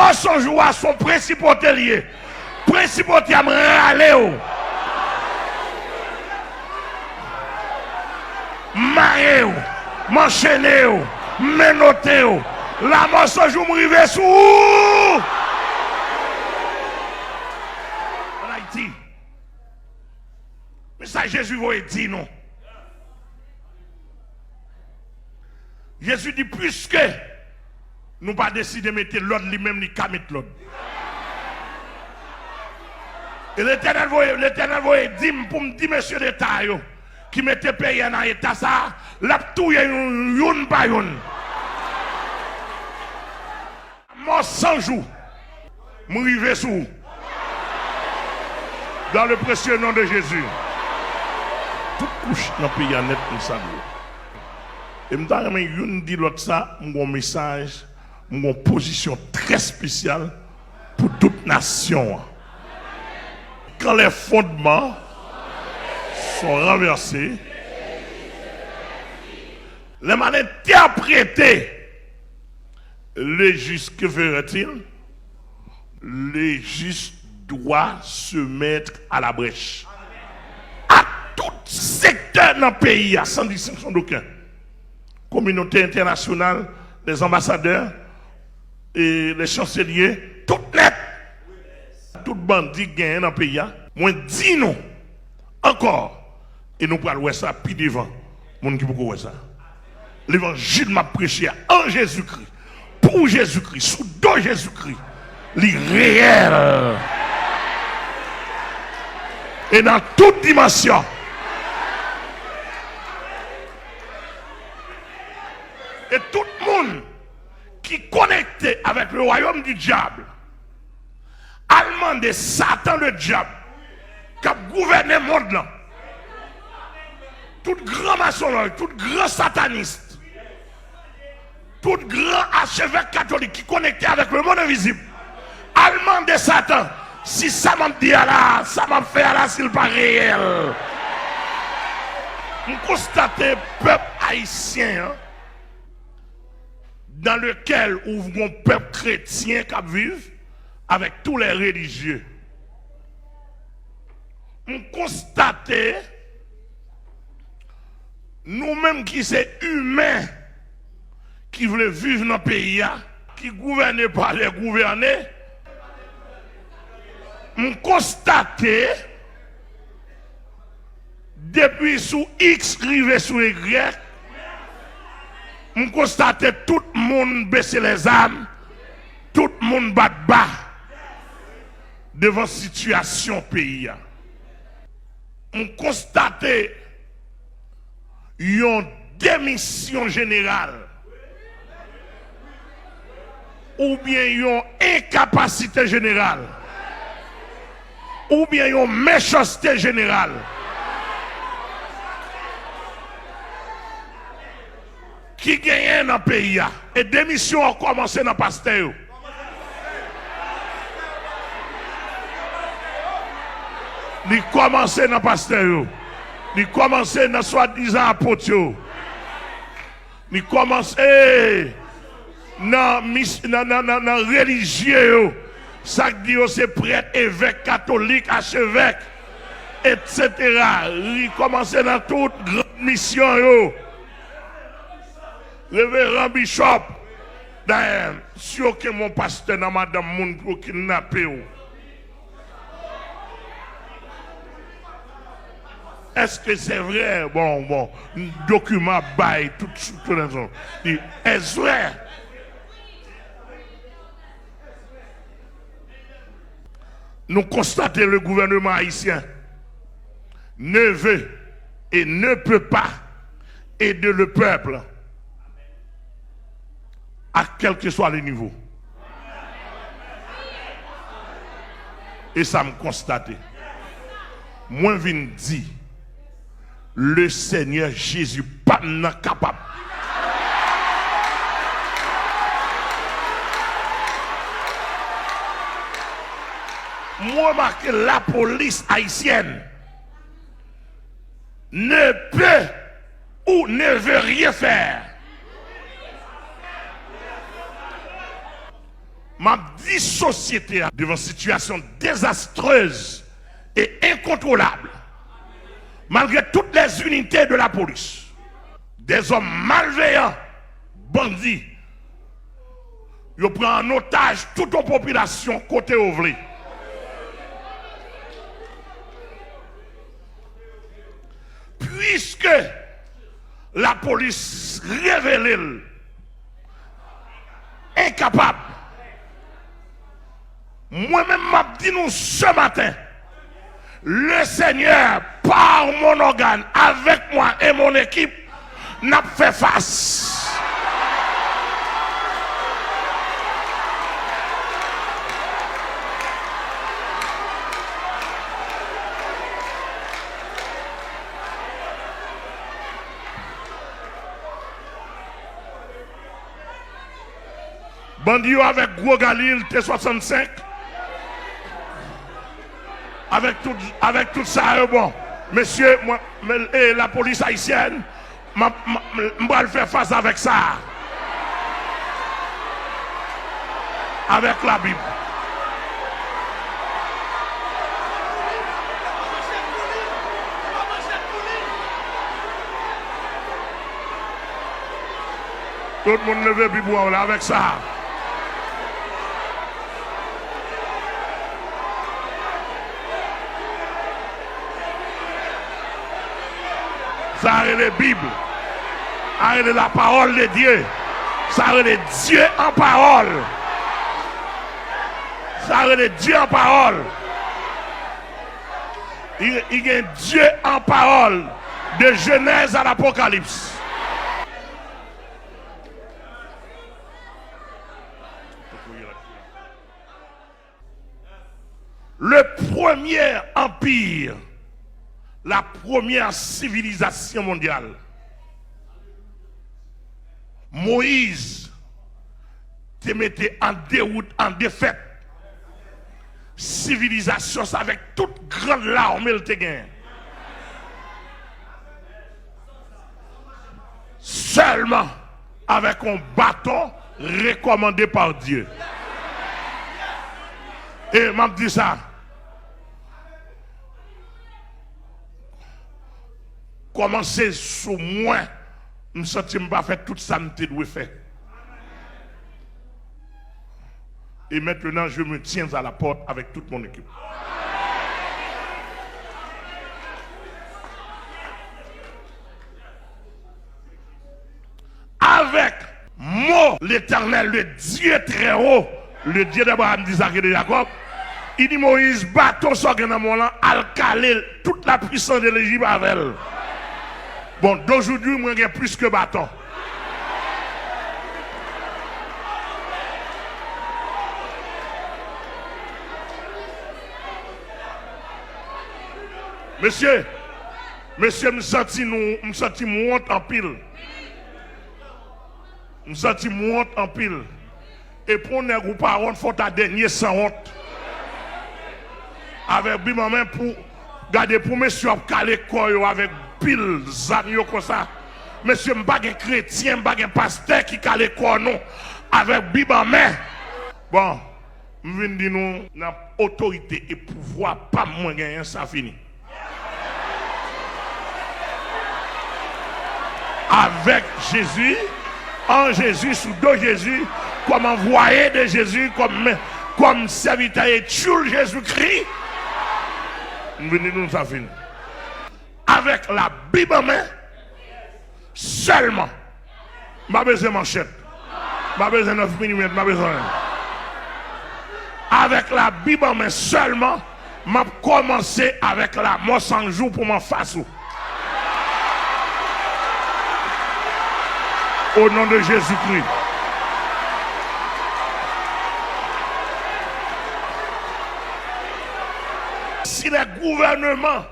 mensonge ou à son principauté lié. Principauté à me râler. Marié, m'enchaîner, menoter. La mensonge ou m'rive sous. En Haïti. Mais ça, Jésus va dire non. Jésus dit, puisque nous pas décidé de mettre l'ordre lui-même, ni qu'à mettre l'ordre. Et l'Éternel va dire pour me dire, monsieur d'État, qui mettait pays dans l'État, ça, la touille une par une. Moi, 100 jours, m'rive sous. Dans le précieux nom de Jésus. Tout couche dans le pays net pour ça. Et je dis l'autre ça, mon message, mon position très spéciale pour toute nation. Quand les fondements sont renversés, les man interprétés, les justes, que ferait-il? Les justes doivent se mettre à la brèche. À tout secteur dans le pays, sans distinction d'aucun. Communauté internationale, les ambassadeurs et les chanceliers, tout net. Tout bandit gagne dans le pays. Moi, dis nous encore. Et nous pourrons voir ça puis devant. Mon qui peut voir ça. L'évangile m'a prêché en Jésus-Christ. Pour Jésus-Christ, sous dos Jésus-Christ. L'irréel. Et dans toute dimension. Et tout le monde qui est connecté avec le royaume du diable, allemand de Satan le diable, qui a gouverné le monde là, tout grand maçon, tout grand sataniste, tout grand archevêque catholique qui est connecté avec le monde invisible, allemand de Satan, si ça m'a dit là, ça m'a fait là, s'il n'est pas réel. On constate le peuple haïtien, hein, dans lequel un peuple chrétien qui vit avec tous les religieux. On constate nous-mêmes qui sommes humains, qui voulons vivre dans le pays, qui gouvernent par les gouvernés, on constate depuis sous X rivé sous Y, on constate tout le monde baisser les armes, tout le monde bat bas devant la situation pays. On constate une démission générale ou bien une incapacité générale ou bien une méchanceté générale. Qui gagne dans le pays. Et démission a commencé dans le pasteur. Il a commencé dans le pasteur. Il a commencé dans soi-disant apôtre. Il a commencé dans religieux. Ça dit c'est prêtre, évêque, catholique, archevêque, etc. Il a commencé dans toute grande mission. Révérend Bishop, d'ailleurs, sûr que mon pasteur dans Madame Moun pour kidnapper. Est-ce que c'est vrai? Bon, document bail, tout les gens. Est-ce vrai? Nous constatons le gouvernement haïtien ne veut et ne peut pas aider le peuple à quel que soit le niveau. Et ça me constate. Moi, je viens dire, le Seigneur Jésus pas capable. Moi, marqué la police haïtienne ne peut ou ne veut rien faire. m'a dit société devant situation désastreuse et incontrôlable, malgré toutes les unités de la police, des hommes malveillants, bandits, ils prennent en otage toute la population côté ouvrier. Puisque la police révèle incapable, moi-même m'a dit nous ce matin, le Seigneur par mon organe avec moi et mon équipe n'a fait face. Bandit avec Gros Galil T65, avec tout ça, bon, monsieur, moi, et la police haïtienne, je vais faire face avec ça. Avec la Bible. Tout le monde leve Bible là avec ça. Ça est la Bible, ça est la parole de Dieu, ça est Dieu en parole, ça est Dieu en parole. Il y a Dieu en parole de Genèse à l'Apocalypse. Le premier empire, la première civilisation mondiale. Moïse te mettait en déroute, en défaite. Civilisation, c'est avec toute grande larme elle te gagne. Seulement avec un bâton recommandé par Dieu. Et m'a dit ça. Commencer sous moi, je ne sens pas faire tout ça que je dois faire. Et maintenant, je me tiens à la porte avec toute mon équipe. Avec moi, l'Éternel, le Dieu très haut, le Dieu d'Abraham, d'Isaac et de Jacob, il dit Moïse, bateau sur le al calé toute la puissance de l'Égypte avec elle. Bon, d'aujourd'hui, moi, j'ai plus que bâton. Monsieur, me senti honte en pile. Me senti honte en pile. Et pour ne vous pas honte, faut ta dernier sans honte. Avec bim en main pour garder pour monsieur calé quoi avec pile zanyo comme ça. Monsieur m'pas un chrétien, m'pas un pasteur qui calé quoi non avec bim en main. Bon, me vinn dire nous n'a autorité et pouvoir pas moins gagner ça fini. Avec Jésus, en Jésus, sous dos Jésus, comme envoyé de Jésus, comme serviteur et tuer Jésus-Christ, nous venons nous affinir. Avec la Bible en main, seulement, ma besoin de manchette, ma besoin de 9 mm, ma besoin. Avec la Bible en main seulement, m'a commencé avec la mort 100 jours pour m'en face. Au nom de Jésus-Christ. Si les gouvernements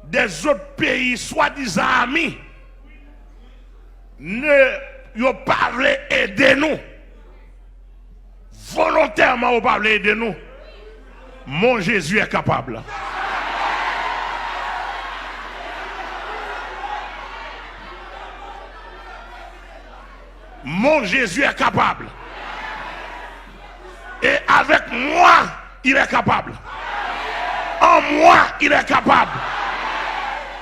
des autres pays, soi-disant amis, ne pas aider nous, volontairement ne pas aider nous, mon Jésus est capable. Mon Jésus est capable. avec moi, il est capable. En moi, il est capable.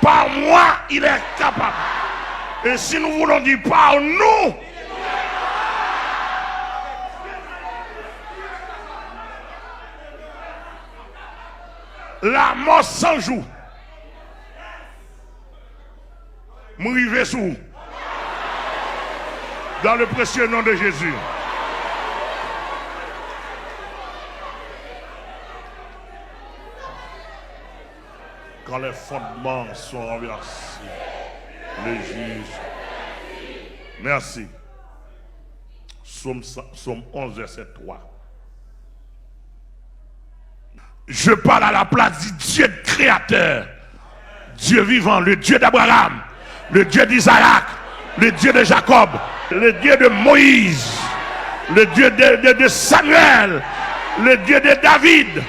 Par moi, il est capable. Et si nous voulons dire par nous, la mort sans jour. M'arriver sous. Dans le précieux nom de Jésus. Quand les fondements sont renversés, les juges. Merci. Psaume 11, verset 3. Je parle à la place du Dieu créateur, Dieu vivant, le Dieu d'Abraham, le Dieu d'Isaac, le Dieu de Jacob, le Dieu de Moïse, le Dieu de Samuel, le Dieu de David,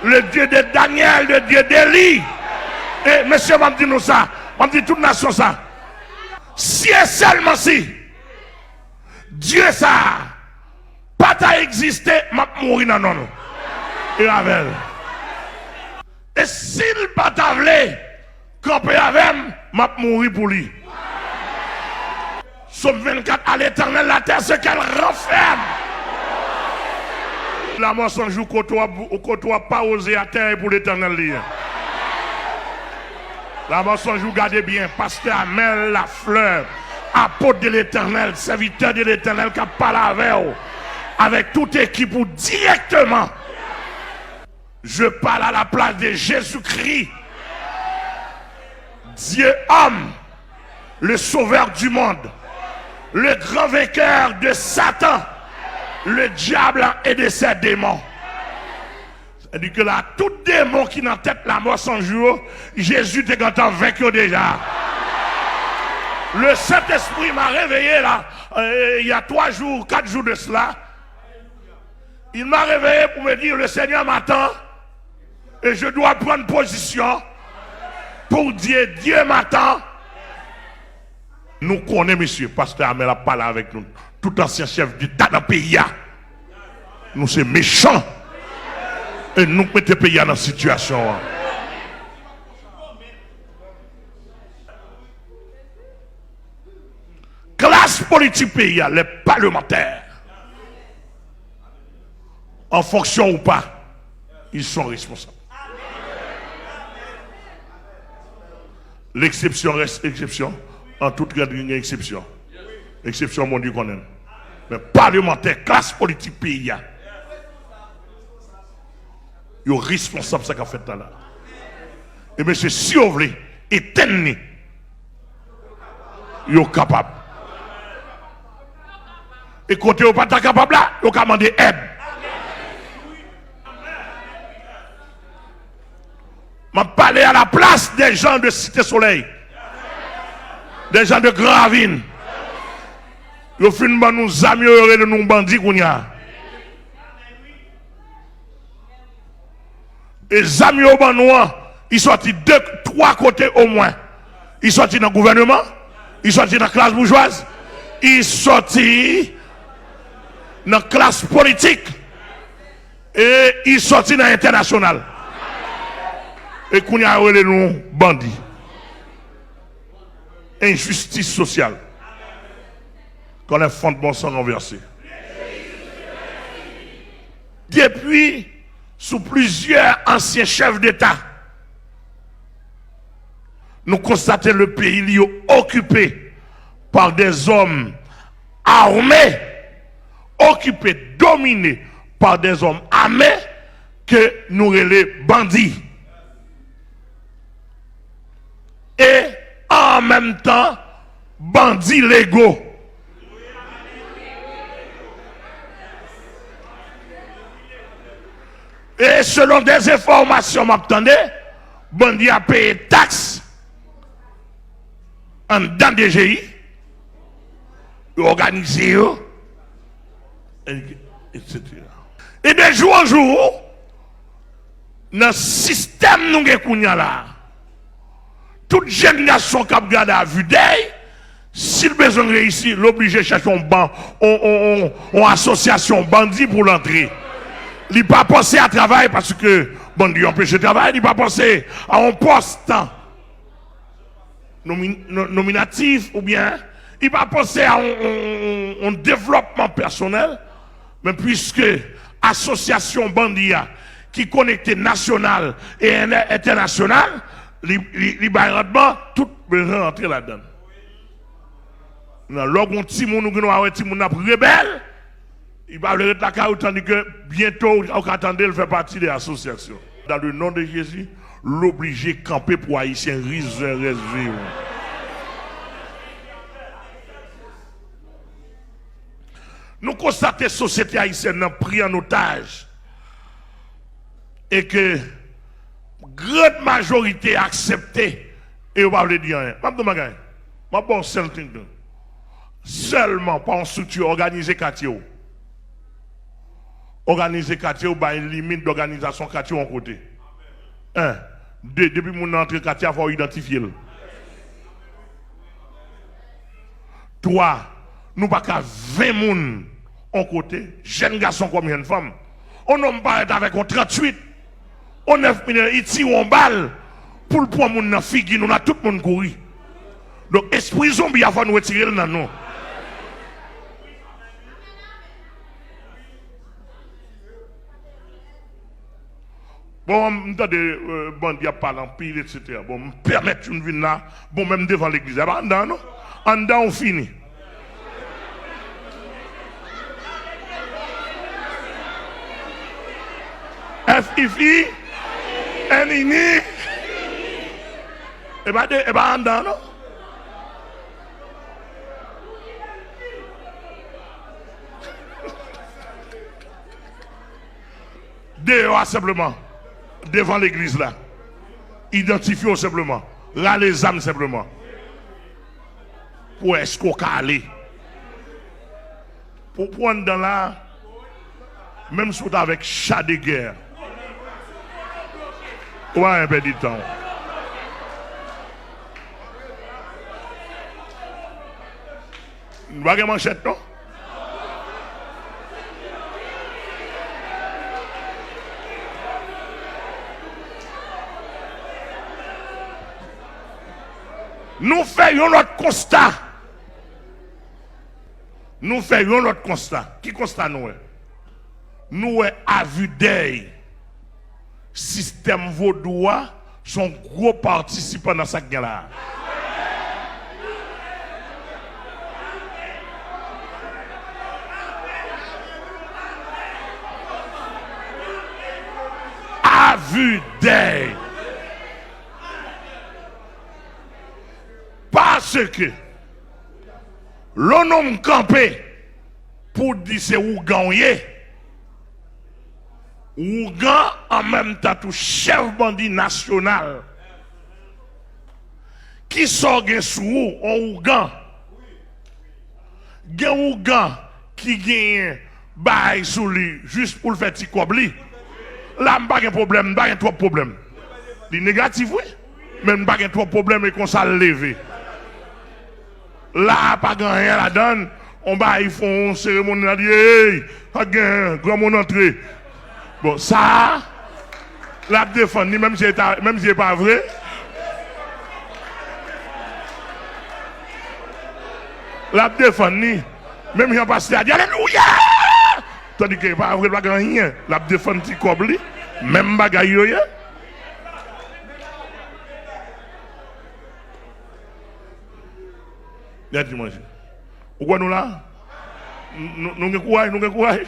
le Dieu de Daniel, le Dieu d'Élie. Et monsieur m'a dit nous ça, m'a dit toute nation ça. Si et seulement si Dieu ça pas t'a existé, m'a mourir dans non. Et avec. Et s'il pas t'a voulu camper avec, m'a mourir pour lui. Somme 24 à l'éternel la terre ce qu'elle renferme. La mort sans jour côtoie pas osé à terre pour l'éternel lire. La mort sans jour gardez bien, pasteur Amel la fleur, apôtre de l'éternel, serviteur de l'éternel qui a parlé avec toute équipe ou directement. Je parle à la place de Jésus-Christ, Dieu homme, le sauveur du monde, le grand vainqueur de Satan, le diable et de ses démons. C'est-à-dire que là, tout démon qui n'a tête la mort sans jour, Jésus t'est content vaincu déjà. Le Saint-Esprit m'a réveillé là, il y a 3 jours, 4 jours de cela. Il m'a réveillé pour me dire, le Seigneur m'attend et je dois prendre position pour dire, Dieu m'attend. Nous connaissons, monsieur, pasteur Amel a parlé avec nous, tout ancien chef d'État dans le pays. Nous sommes méchants. Et nous mettons le pays dans la situation. Classe politique pays, les parlementaires, en fonction ou pas, ils sont responsables. L'exception reste exception. En toute grande exception. Exception, mon Dieu, qu'on aime. Mais parlementaires, classe politique pays, ils sont responsables de ce qu'on fait là. Et monsieur, si vous voulez éteindre, ils sont capables. Et quand vous n'êtes pas capable là, vous pouvez demander aide. Je parle à la place des gens de Cité Soleil, des gens de Gravine. Ils finissent nous améliorer de nous bandits qu'on y a. Et les amis au banouan, ils sont sortis 2-3 côtés au moins. Ils sont sortis dans le gouvernement, ils sont sortis dans la classe bourgeoise, ils sont sortis dans la classe politique et ils sont sortis dans l'international. Et qu'on y a nous bandits. Injustice sociale. Quand les fondements sont renversés. Depuis, sous plusieurs anciens chefs d'État, nous constatons le pays occupé par des hommes armés, occupé, dominé par des hommes armés que nous les bandits. Et en même temps, bandits légaux. Et selon des informations, m'attendez, bandits a payé taxes en dans des GI, organisé, etc. Et de jour en jour, dans le système nous là, toute génération qui a regardé à vue d'œil, S'il besoin de réussir, l'obligé de chercher une association bandit pour l'entrée. Il n'a pas pensé à travail parce que bandit empêche de travail. Il n'a pas pensé à un poste nominatif ou bien il n'a pas pensé à un développement personnel. Mais puisque association bandit qui connecte national et international, il va tout besoin rentrer là-dedans. Lorsqu'on petit monde nous avons petit monde rebelle, il va le la caille tandis que bientôt on attendait le faire partie de l'association. Dans le nom de Jésus, l'obligé camper pour haïtien réservé. Nous constatons que la société haïtienne a pris en otage et que la grande majorité a accepté et on va le dire rien. Je vais dire seulement par une structure organisée quartier. Organiser quartier ou une limite d'organisation quartier en côté. Un, deux, depuis mon entrée quartier, il faut identifier. Trois, nous pas qu'à 20 personnes en côté, jeunes garçons comme une femme. On n'a pas avec un 38, on 9 minutes, il tire en balle pour le point mon fille, nous a tout le monde couru. Donc, esprit zombie, il faut nous retirer le nom. Bon, je bandit à parler en pile, etc. Bon, me permettre une vie là, bon, même devant l'église. En dedans, non? En dedans, on finit. F-I-F-I, N-I-N-I. Et bien, en dedans, non? Dehors, simplement. Devant l'église là. Identifiez simplement. Là les âmes simplement. Pour est-ce qu'on peut aller? Pour prendre dans là, même si vous êtes avec chat de guerre. Ouais, un peu de temps. Vous avez manchette, non? Nous faisons notre constat. Nous faisons notre constat. Qui constat nous? Nous, à vue d'œil, système vaudois sont gros participants dans cette guerre-là. À vue d'œil. Parce que l'on homme campé pour dire c'est Ougan, Ougan en même temps tout chef bandit national qui sort sous en Ougan. Gen Ougan qui gagne bail sous lui juste pour le faire petit cobli. Là, pas de problème, pas de trop problème. Les négatifs, oui, mais pas de trop problème et qu'on s'est levé. Là, pas rien la donne. On va ils font une cérémonie là, hey, grand mon entrée. Bon, ça, la défense, même si c'est pas vrai. La défense, même si on passe à dire alléluia. Tandis que pas vrai, pas rien. La défense, c'est comme lui, même bagaille. Bien dimanche. Pourquoi nous là? Nous avons courage, nous avons courage.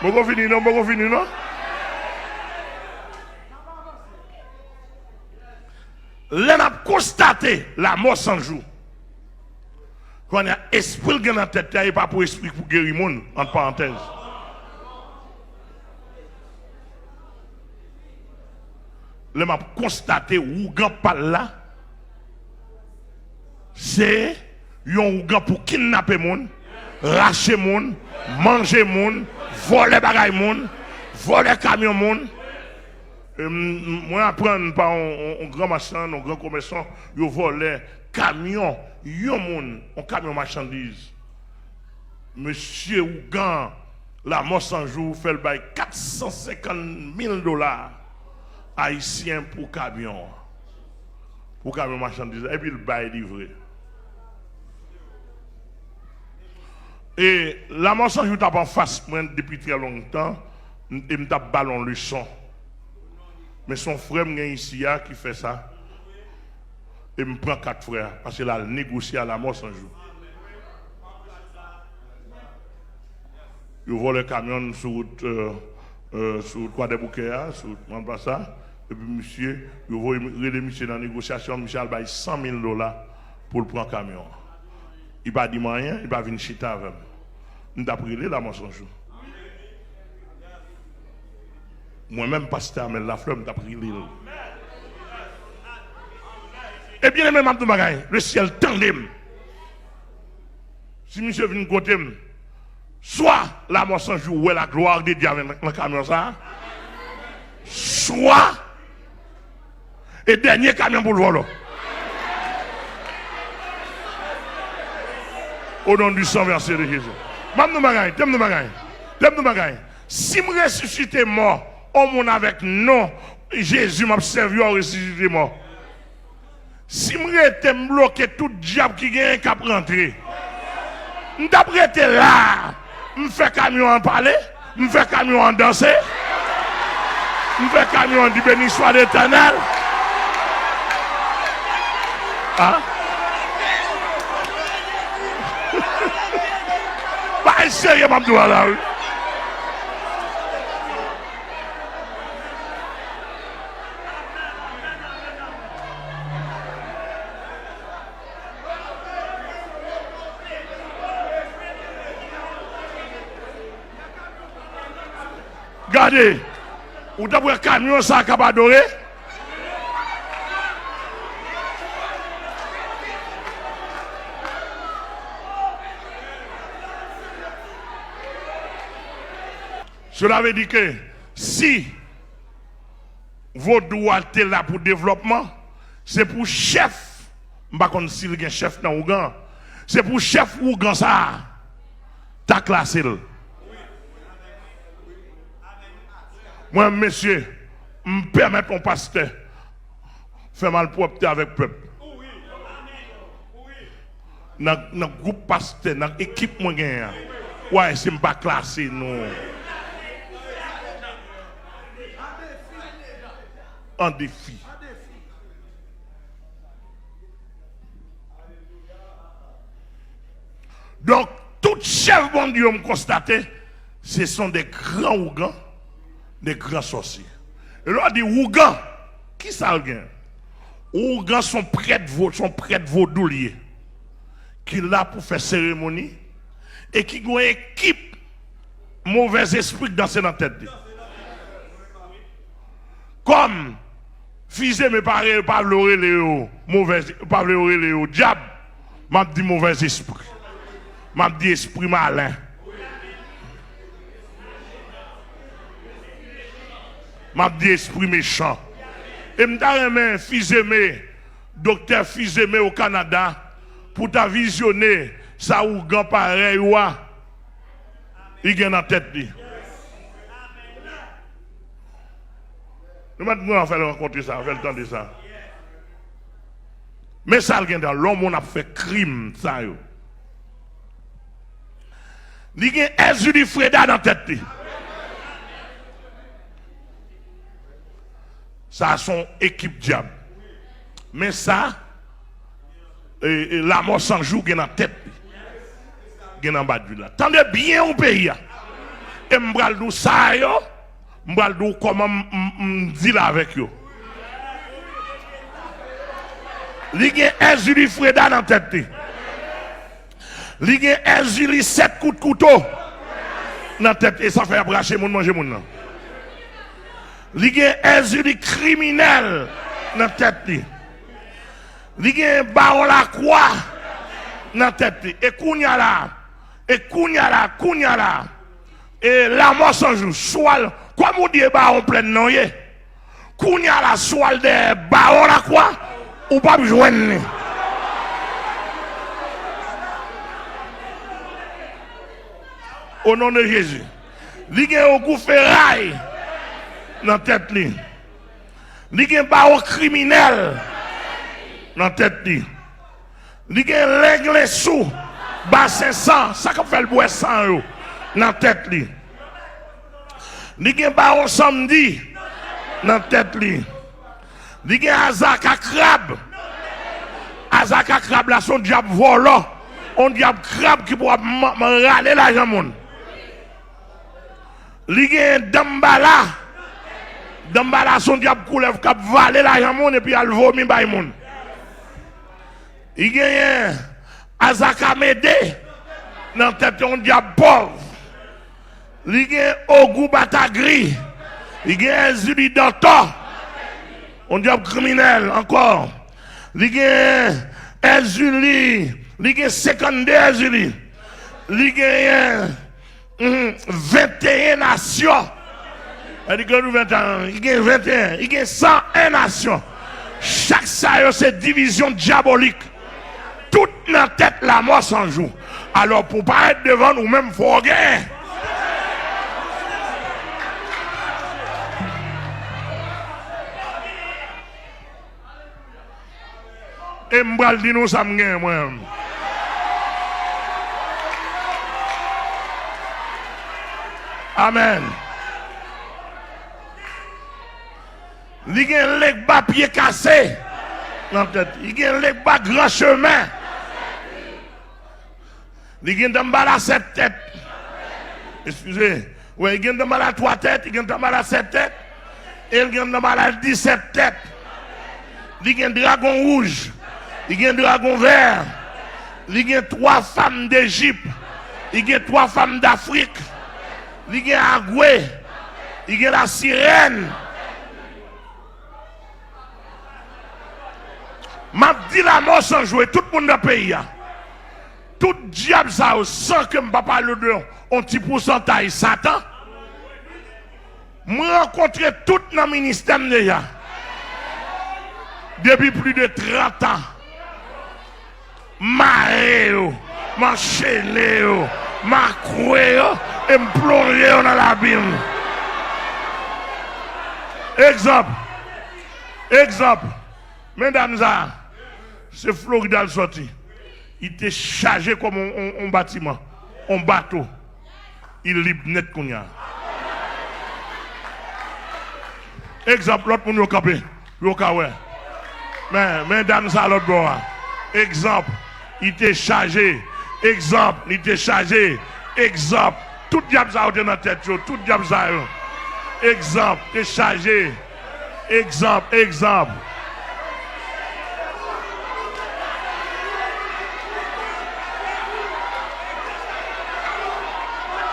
Nous avons fini, non? Là, on a constaté la mort sans jour. Quand on a esprit dans la tête, il n'y a pas pour esprit pour guérir le monde, entre parenthèses. Là, on a constaté où grand pas là. C'est un ougan pour kidnapper moun, racher moun, manger moun, voler bagay moun, voler camion moun. Moi apprendre par un grand machin, un grand commerçant, yo volé camion, un camion marchandise. Monsieur Ougan, la mort sans jour, fait le bail $450,000 haïtiens pour camion. Pour camion marchandise. Et puis le bail livré. Et la mort sans jour, t'as pas en face depuis très longtemps. Et m't'a ballon leçon. Mais son frère ici qui fait ça. Et me prend 4 frères. Parce qu'il a négocié à la mort sans jour. Il vole le camion sur route Croix des Bouquets, sur ça. Et puis monsieur, il voit monsieur dans la négociation, monsieur a $100,000 pour le prendre le camion. Il n'a pas dit rien, il va venir chiter avec moi. Nous avons pris la mort sans jour. Moi-même, pasteur, mais la fleur, nous avons pris l'île. Et bien, même le ciel tendem. Si monsieur vient côté, soit la mort sans jour, ou la gloire de Dieu avec le camion, ça. Soit, et dernier camion pour le voler. Au nom du sang versé de Jésus. Si je ressuscite mort, on mon avec non, Jésus m'a servi à ressusciter mort. Si je été bloqué tout diable qui vient qu'à rentrer, d'après été là, je fais camion en parler, je fais camion en danser, je fais camion en dire béni soit l'Éternel. Hein? Pas sérieux, Mabdou là. Regardez, vous avez un camion ça qui a adoré. Cela veut dire que si vos droits sont là pour le développement, c'est pour chef, je ne sais pas si il y a un chef dans Ougan, c'est pour chef Ougan ça, t'as classé. Moi, monsieur, me permet mon pasteur faire mal propre avec le peuple. Dans le groupe pasteur, dans l'équipe, ouais, c'est pas classé, non. En défi. Donc, tout chef bon Dieu me constaté, ce sont des grands Ougans, des grands sorciers. Et là, on dit Ougans, qui ça le gagne? Ougans sont prêtres vaudouliers, qui là pour faire cérémonie, et qui ont une équipe mauvais esprit dans la tête. Comme fils me parle pas le mauvais pas le diable m'a dit mauvais esprit m'a dit esprit malin m'a dit esprit méchant et m'ta remen fils aimé docteur fils aimé au Canada pour ta visionner ça ou grand pareil ouah il gagne en tête li. Nous maintenant faire rencontrer ça, faire le temps de ça. Mais ça, dans l'homme, on a fait crime, ça. Il y a Ezuli Freda dans la tête. Ça, son équipe diable. Mais ça, la mort sans jour, il y a dans la tête. Il y a dans le bas de là. Tendez bien au pays. Et m'bral dou ça, yo. M'bral dou comment m'dit là avec yo. Il y a Ezuli Freda dans la tête. Il y a Ezuli 7 coups de couteau dans la tête. Et ça fait abracher mon manger mon. Il y a Ezuli criminel dans la tête. Il y a Baron la croix dans la tête. Et Kounya là. Et la mort sans jour. Soit, comme on dit, Baron plein de noyé. Kounya la soit de Baron la croix. Ou pas joindre. Au nom de Jésus. Il y a un coup ferraille dans la tête. Il y a un baron criminel dans la tête. Il y a un l'aigle sous, bassin sang, ça qui fait le bois sang dans la tête. Il y a un baron samedi dans la tête. Il y a un azaka crabe. Azaka crabe là, son diable volant. On diable crabe qui pourra râler l'argent monde. Il y a un dambala. Dambala son diable coulève qui va l'argent monde et puis elle vomit par monde. Il y a un Azaka Médé dans la tête on diable pauvre. Il y a un Ogou Batagri. Il y a un Zuli Dantor. On diable criminel encore. Il y a un Zuli. Il y a 52 Zuli. Il y a 21 nations. Il y a 21, il y a 21, il y a 101 nations. Chaque ça, c'est division diabolique. Toute la tête, la mort s'en joue. Alors, pour ne pas être devant nous-mêmes, il faut gagner. Et m'bral dit nous ça m'gagne moi. Amen. Il y a un leg bas pied cassé dans la tête. Il y a un leg bas grand chemin. Il y a un dambala 7 têtes. Excusez. Oui, il y a un dambala 3 têtes, il y a un dambala 7 têtes. Et il y a un dambala 17 têtes. Il y a un dragon rouge. Il y a un dragon vert. Il y a 3 femmes d'Égypte. Il y a 3 femmes d'Afrique. Il y a Agoué. Il y a la sirène. M'a dit la mort sans jouer, tout le monde dans le pays. Tout diable ça, sans que je ne parle de un petit pourcentage Satan. Moi rencontré tout dans le ministère déjà. Depuis plus de 30 ans. Maréo, m'enchaîner, m'accouer et me plonger dans l'abîme. Exemple. Mesdames, c'est Florida le sorti. Il était chargé comme un bâtiment, un bateau. Il libre net qu'on y a. Exemple, l'autre pour nous camper. Mais mesdames, ça l'autre bord. Exemple, il était chargé. Exemple, il était chargé. Exemple, tout diable ça dans la tête. Tout diable ça. Exemple, il était chargé. Exemple.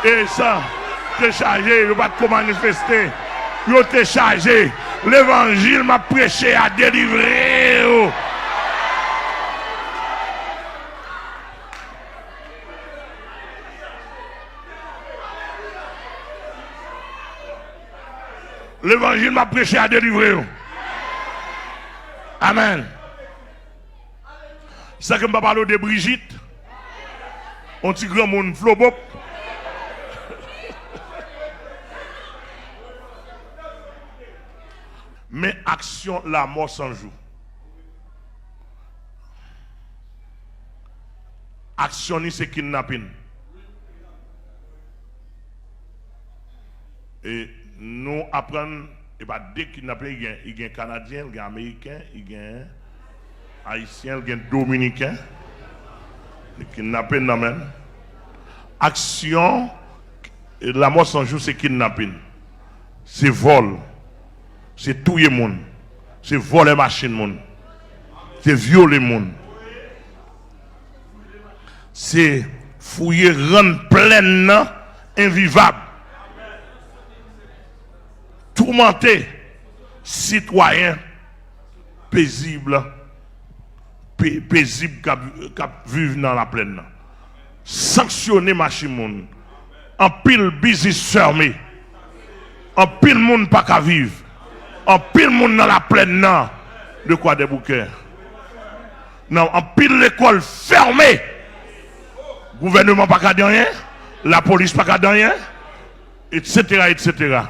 Et ça, t'es chargé, il ne va pas manifester. Il t'es chargé. L'évangile m'a prêché à délivrer. L'évangile m'a prêché à délivrer. Amen. Ça que je parle de Brigitte. On petit grand monde flobop. Mais action, la mort sans joue. Action, c'est kidnapping. Et nous apprenons, et pas dès kidnapping, il y a un Canadien, il y a un Américain, il y a un Haïtien, il y a un Dominicain. Le kidnapping, non même. Action, la mort sans joue, c'est kidnapping. C'est vol. C'est tout le monde. C'est voler machine monde. C'est violer monde. C'est fouiller rendre pleine invivable. Tourmenter citoyens paisibles qui vivent dans la plaine. Sanctionner machine monde. En pile business fermé. En pile monde pas qu'à vivre. En pile monde dans la plaine, non. De quoi des bouquets? Non, en pile l'école fermée. Gouvernement pas qu'à dire rien. la police pas qu'à rien, etc., etc.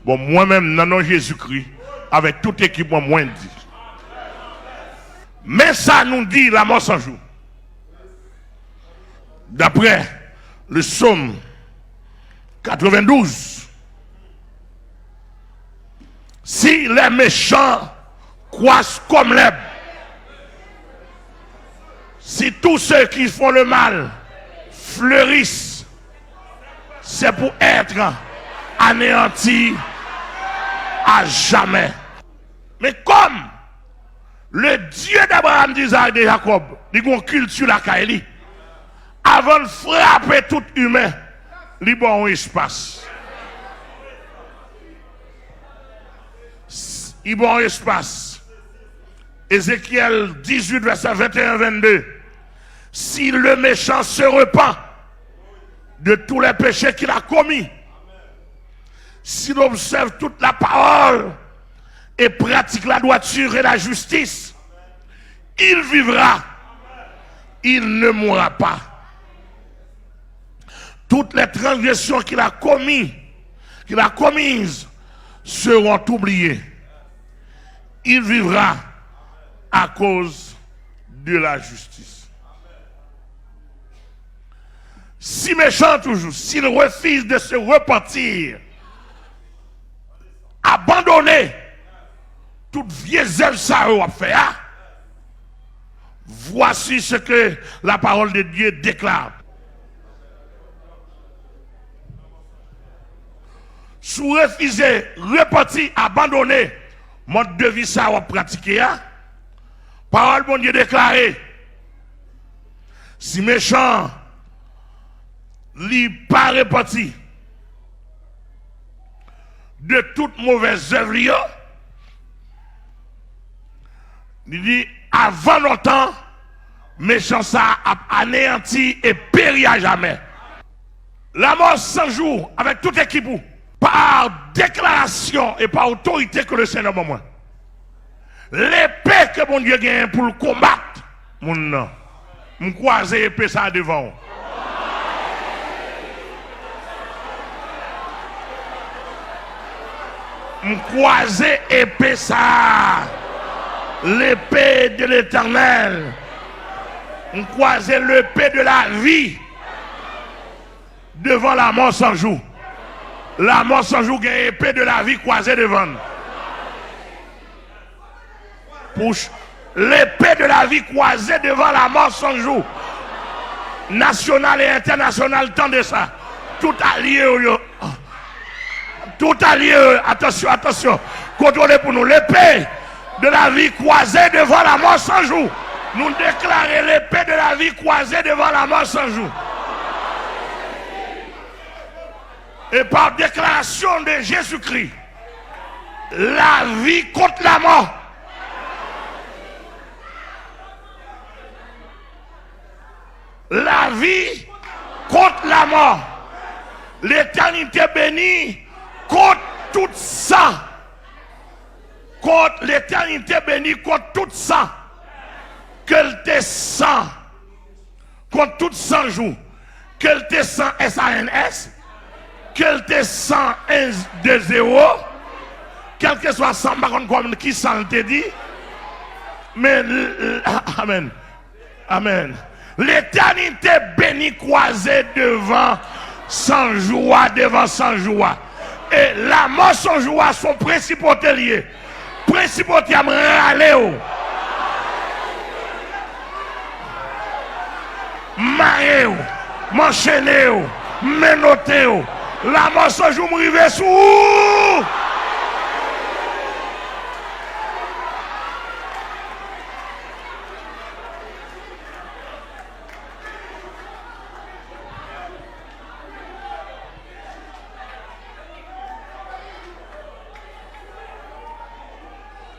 Bon, moi-même, non, Jésus-Christ, avec tout équipement, moi, dit. Mais ça nous dit la mort sans jour. D'après le psaume 92, si les méchants croissent comme l'herbe, si tous ceux qui font le mal fleurissent, c'est pour être anéantis à jamais. Mais comme le Dieu d'Abraham, d'Isaac et de Jacob, il a une culture la Kaili, avant de frapper tout humain, il a un espace. Il y a un espace. Ézéchiel 18, verset 21-22. Si le méchant se repent de tous les péchés qu'il a commis, s'il observe toute la parole et pratique la droiture et la justice, il vivra, il ne mourra pas. Toutes les transgressions qu'il a commises seront oubliées. Il vivra à cause de la justice. Si méchant toujours, s'il refuse de se repentir, abandonner toute vieille œuvre ça va faire, voici ce que la parole de Dieu déclare. Si vous refusez, repentir, abandonner, mode de vie ça va pratiquer, parole bon Dieu déclarée. Si méchant, li pas repenti de toute mauvaise œuvre, il dit avant longtemps, méchant ça a anéanti et péri à jamais. La mort 100 jours avec toute équipe, par déclaration et par autorité que le Seigneur m'a moi. L'épée que mon Dieu gagne pour le combattre, mon nom, me croiser épée ça devant. Me croiser épée ça. L'épée de l'Éternel. Me croiser l'épée de la vie devant la mort sans jour. La mort sans jour gagne épée de la vie croisée devant. L'épée de la vie croisée devant la mort sans jour. National et international, tendez ça. Tout allié. Tout allié. Attention, attention. Contrôlez pour nous. L'épée de la vie croisée devant la mort sans jour. Nous déclarons l'épée de la vie croisée devant la mort sans jour. Et par déclaration de Jésus-Christ, la vie contre la mort. La vie contre la mort. L'éternité bénie contre tout ça. Contre l'éternité bénie contre tout ça. Qu'elle te sent. Contre tout 100 jours. Qu'elle te sent SANS. Qu'elle te sent 1 de 0. Quel que soit 100 comme qui s'en te dit. Mais amen. Amen. L'éternité bénie croisée devant sans joie, devant sans joie. Et la mort sans joie, son principauté lié. Principauté à me râler. Maré, m'enchaîner, menoter. La mort sans joie m'rive sous.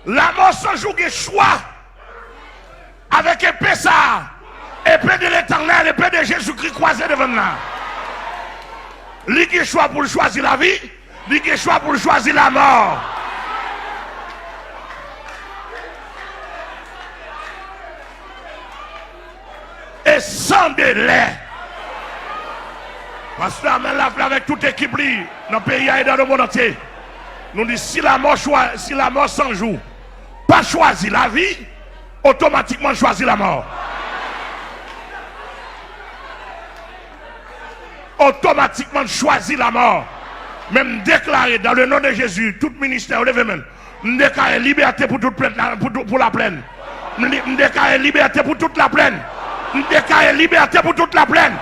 La mort sans jour de choix avec épée ça, épée de l'Éternel, épée de Jésus-Christ croisée devant nous. Lui qui choix pour choisir la vie, lui qui choix pour choisir la mort. Et sans délai, Pasteur, amène la avec toute équipe dans le pays et dans le monde entier. Nous disons, si la mort sans jour, pas choisi la vie, automatiquement choisi la mort. Automatiquement choisi la mort. Même déclarer dans le nom de Jésus, tout ministère, levez même. Déclarer liberté pour toute plaine, pour la plaine. Déclarer liberté pour toute la plaine. Déclarer liberté pour toute la plaine.